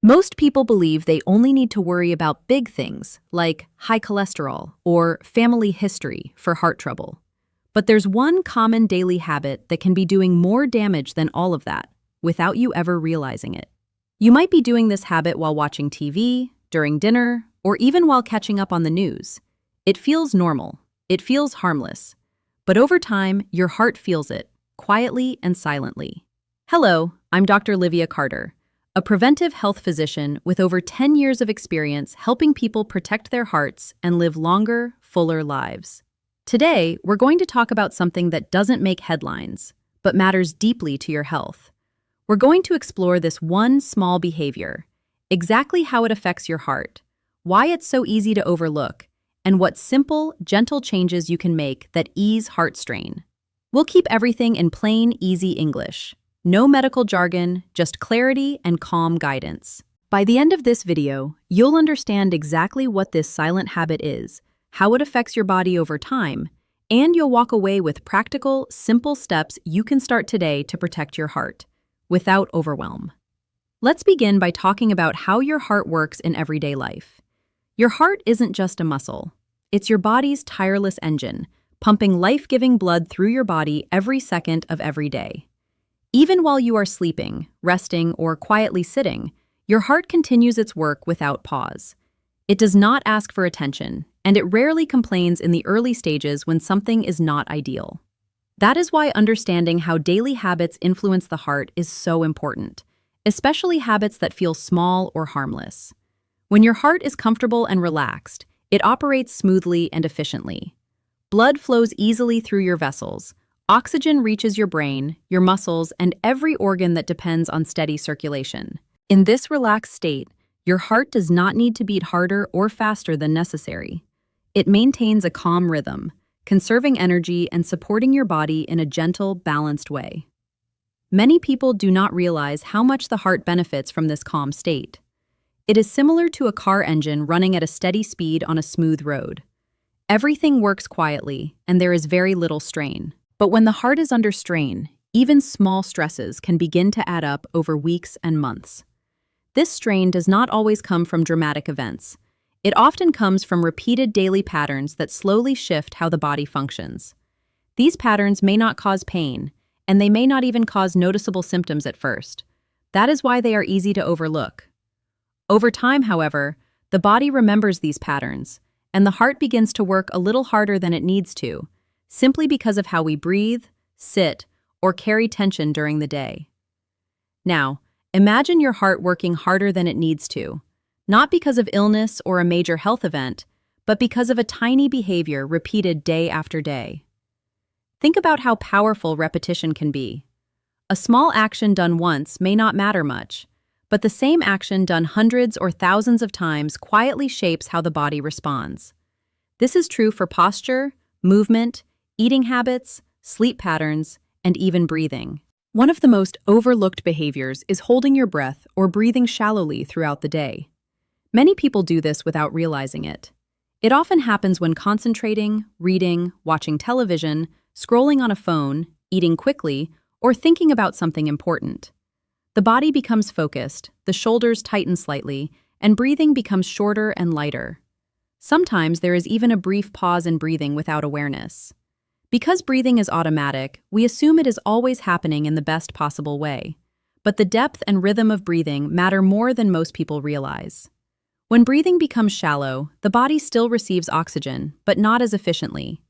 Most people believe they only need to worry about big things like high cholesterol or family history for heart trouble. But there's one common daily habit that can be doing more damage than all of that without you ever realizing it. You might be doing this habit while watching TV, during dinner, or even while catching up on the news. It feels normal. It feels harmless. But over time, your heart feels it, quietly and silently. Hello, I'm Dr. Livia, a preventive health physician with over 10 years of experience helping people protect their hearts and live longer, fuller lives. Today, we're going to talk about something that doesn't make headlines, but matters deeply to your health. We're going to explore this one small behavior, exactly how it affects your heart, why it's so easy to overlook, and what simple, gentle changes you can make that ease heart strain. We'll keep everything in plain, easy English. No medical jargon, just clarity and calm guidance. By the end of this video, you'll understand exactly what this silent habit is, how it affects your body over time, and you'll walk away with practical, simple steps you can start today to protect your heart, without overwhelm. Let's begin by talking about how your heart works in everyday life. Your heart isn't just a muscle. It's your body's tireless engine, pumping life-giving blood through your body every second of every day. Even while you are sleeping, resting, or quietly sitting, your heart continues its work without pause. It does not ask for attention, and it rarely complains in the early stages when something is not ideal. That is why understanding how daily habits influence the heart is so important, especially habits that feel small or harmless. When your heart is comfortable and relaxed, it operates smoothly and efficiently. Blood flows easily through your vessels. Oxygen reaches your brain, your muscles, and every organ that depends on steady circulation. In this relaxed state, your heart does not need to beat harder or faster than necessary. It maintains a calm rhythm, conserving energy and supporting your body in a gentle, balanced way. Many people do not realize how much the heart benefits from this calm state. It is similar to a car engine running at a steady speed on a smooth road. Everything works quietly, and there is very little strain. But when the heart is under strain, even small stresses can begin to add up over weeks and months. This strain does not always come from dramatic events. It often comes from repeated daily patterns that slowly shift how the body functions. These patterns may not cause pain, and they may not even cause noticeable symptoms at first. That is why they are easy to overlook. Over time, however, the body remembers these patterns, and the heart begins to work a little harder than it needs to, simply because of how we breathe, sit, or carry tension during the day. Now, imagine your heart working harder than it needs to, not because of illness or a major health event, but because of a tiny behavior repeated day after day. Think about how powerful repetition can be. A small action done once may not matter much, but the same action done hundreds or thousands of times quietly shapes how the body responds. This is true for posture, movement, eating habits, sleep patterns, and even breathing. One of the most overlooked behaviors is holding your breath or breathing shallowly throughout the day. Many people do this without realizing it. It often happens when concentrating, reading, watching television, scrolling on a phone, eating quickly, or thinking about something important. The body becomes focused, the shoulders tighten slightly, and breathing becomes shorter and lighter. Sometimes there is even a brief pause in breathing without awareness. Because breathing is automatic, we assume it is always happening in the best possible way. But the depth and rhythm of breathing matter more than most people realize. When breathing becomes shallow, the body still receives oxygen, but not as efficiently.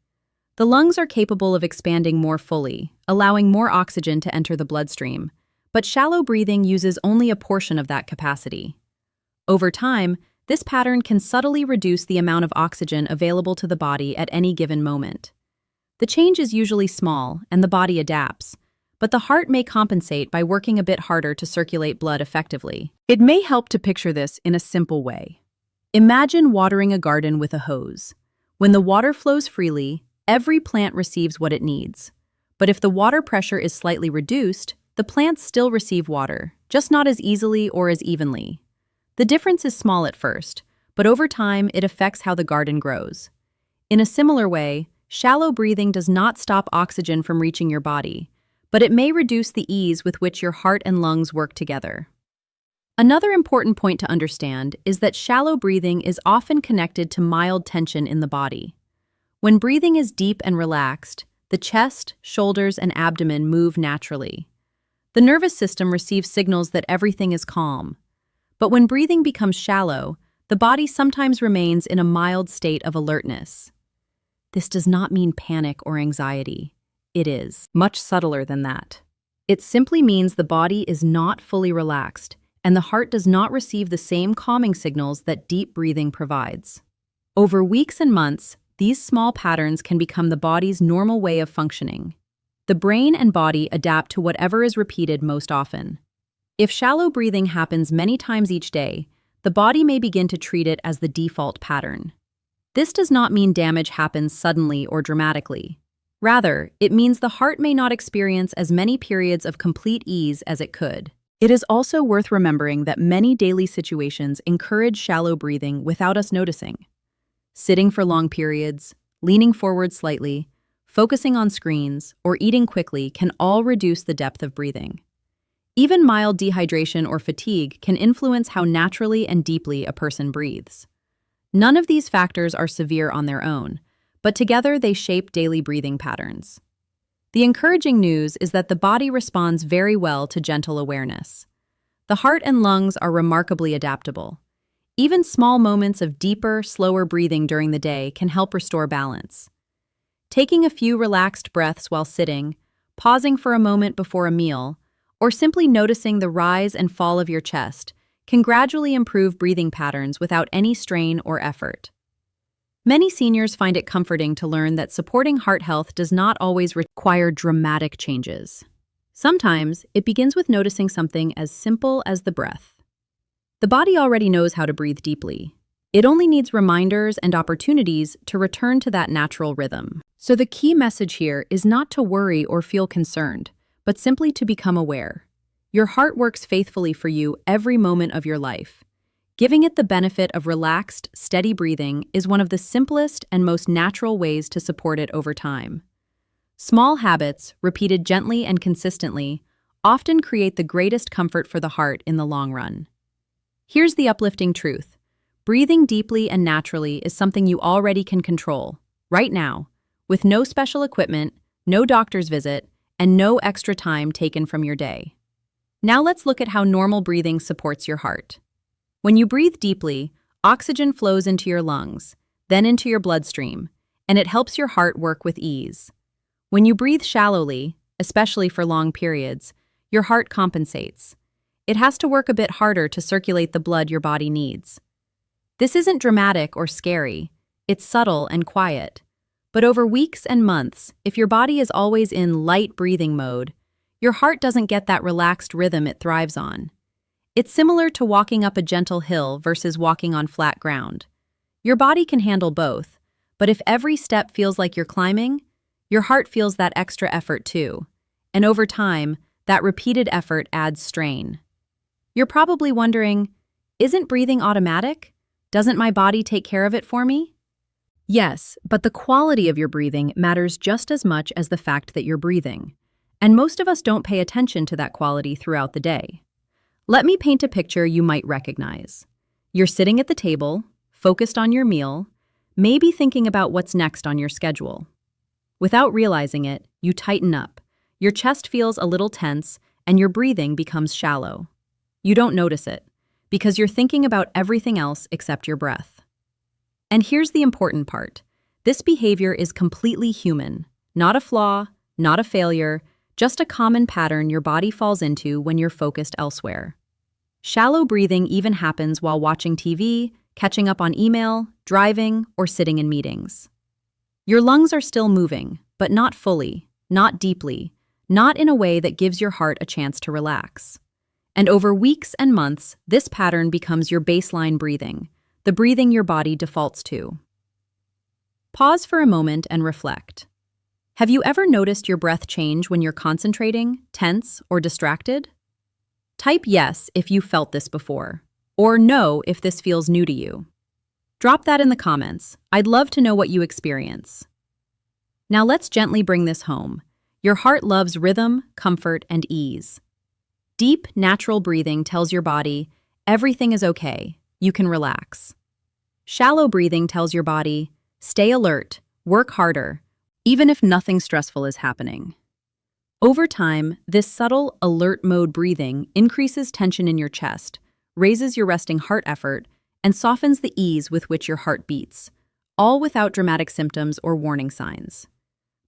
The lungs are capable of expanding more fully, allowing more oxygen to enter the bloodstream, but shallow breathing uses only a portion of that capacity. Over time, this pattern can subtly reduce the amount of oxygen available to the body at any given moment. The change is usually small, and the body adapts, but the heart may compensate by working a bit harder to circulate blood effectively. It may help to picture this in a simple way. Imagine watering a garden with a hose. When the water flows freely, every plant receives what it needs. But if the water pressure is slightly reduced, the plants still receive water, just not as easily or as evenly. The difference is small at first, but over time it affects how the garden grows. In a similar way, shallow breathing does not stop oxygen from reaching your body, but it may reduce the ease with which your heart and lungs work together. Another important point to understand is that shallow breathing is often connected to mild tension in the body. When breathing is deep and relaxed, the chest, shoulders, and abdomen move naturally. The nervous system receives signals that everything is calm. But when breathing becomes shallow, the body sometimes remains in a mild state of alertness. This does not mean panic or anxiety. It is much subtler than that. It simply means the body is not fully relaxed, and the heart does not receive the same calming signals that deep breathing provides. Over weeks and months, these small patterns can become the body's normal way of functioning. The brain and body adapt to whatever is repeated most often. If shallow breathing happens many times each day, the body may begin to treat it as the default pattern. This does not mean damage happens suddenly or dramatically. Rather, it means the heart may not experience as many periods of complete ease as it could. It is also worth remembering that many daily situations encourage shallow breathing without us noticing. Sitting for long periods, leaning forward slightly, focusing on screens, or eating quickly can all reduce the depth of breathing. Even mild dehydration or fatigue can influence how naturally and deeply a person breathes. None of these factors are severe on their own, but together they shape daily breathing patterns. The encouraging news is that the body responds very well to gentle awareness. The heart and lungs are remarkably adaptable. Even small moments of deeper, slower breathing during the day can help restore balance. Taking a few relaxed breaths while sitting, pausing for a moment before a meal, or simply noticing the rise and fall of your chest can gradually improve breathing patterns without any strain or effort. Many seniors find it comforting to learn that supporting heart health does not always require dramatic changes. Sometimes, it begins with noticing something as simple as the breath. The body already knows how to breathe deeply. It only needs reminders and opportunities to return to that natural rhythm. So the key message here is not to worry or feel concerned, but simply to become aware. Your heart works faithfully for you every moment of your life. Giving it the benefit of relaxed, steady breathing is one of the simplest and most natural ways to support it over time. Small habits, repeated gently and consistently, often create the greatest comfort for the heart in the long run. Here's the uplifting truth. Breathing deeply and naturally is something you already can control, right now, with no special equipment, no doctor's visit, and no extra time taken from your day. Now let's look at how normal breathing supports your heart. When you breathe deeply, oxygen flows into your lungs, then into your bloodstream, and it helps your heart work with ease. When you breathe shallowly, especially for long periods, your heart compensates. It has to work a bit harder to circulate the blood your body needs. This isn't dramatic or scary, it's subtle and quiet. But over weeks and months, if your body is always in light breathing mode, your heart doesn't get that relaxed rhythm it thrives on. It's similar to walking up a gentle hill versus walking on flat ground. Your body can handle both, but if every step feels like you're climbing, your heart feels that extra effort too. And over time, that repeated effort adds strain. You're probably wondering, isn't breathing automatic? Doesn't my body take care of it for me? Yes, but the quality of your breathing matters just as much as the fact that you're breathing. And most of us don't pay attention to that quality throughout the day. Let me paint a picture you might recognize. You're sitting at the table, focused on your meal, maybe thinking about what's next on your schedule. Without realizing it, you tighten up. Your chest feels a little tense, and your breathing becomes shallow. You don't notice it, because you're thinking about everything else except your breath. And here's the important part. This behavior is completely human, not a flaw, not a failure, just a common pattern your body falls into when you're focused elsewhere. Shallow breathing even happens while watching TV, catching up on email, driving, or sitting in meetings. Your lungs are still moving, but not fully, not deeply, not in a way that gives your heart a chance to relax. And over weeks and months, this pattern becomes your baseline breathing, the breathing your body defaults to. Pause for a moment and reflect. Have you ever noticed your breath change when you're concentrating, tense, or distracted? Type yes if you felt this before, or no if this feels new to you. Drop that in the comments. I'd love to know what you experience. Now let's gently bring this home. Your heart loves rhythm, comfort, and ease. Deep, natural breathing tells your body, Everything is okay. You can relax. Shallow breathing tells your body, stay alert, work harder, even if nothing stressful is happening. Over time, this subtle alert mode breathing increases tension in your chest, raises your resting heart effort, and softens the ease with which your heart beats, all without dramatic symptoms or warning signs.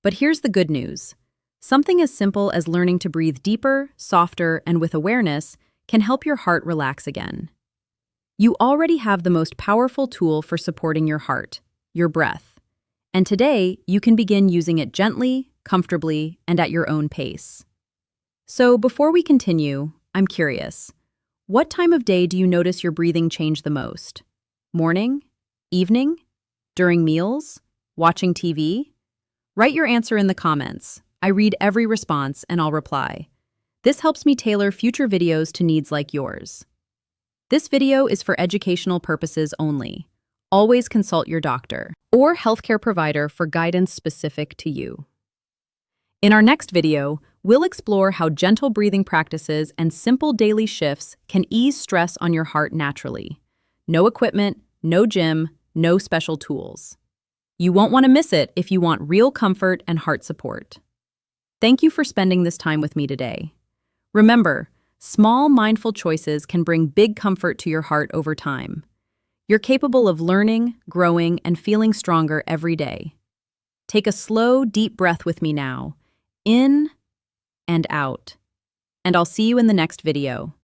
But here's the good news. Something as simple as learning to breathe deeper, softer, and with awareness can help your heart relax again. You already have the most powerful tool for supporting your heart, your breath. And today, you can begin using it gently, comfortably, and at your own pace. So before we continue, I'm curious. What time of day do you notice your breathing change the most? Morning? Evening? During meals? Watching TV? Write your answer in the comments. I read every response and I'll reply. This helps me tailor future videos to needs like yours. This video is for educational purposes only. Always consult your doctor or healthcare provider for guidance specific to you. In our next video, we'll explore how gentle breathing practices and simple daily shifts can ease stress on your heart naturally. No equipment, no gym, no special tools. You won't want to miss it if you want real comfort and heart support. Thank you for spending this time with me today. Remember, small mindful choices can bring big comfort to your heart over time. You're capable of learning, growing, and feeling stronger every day. Take a slow, deep breath with me now. In and out. And I'll see you in the next video.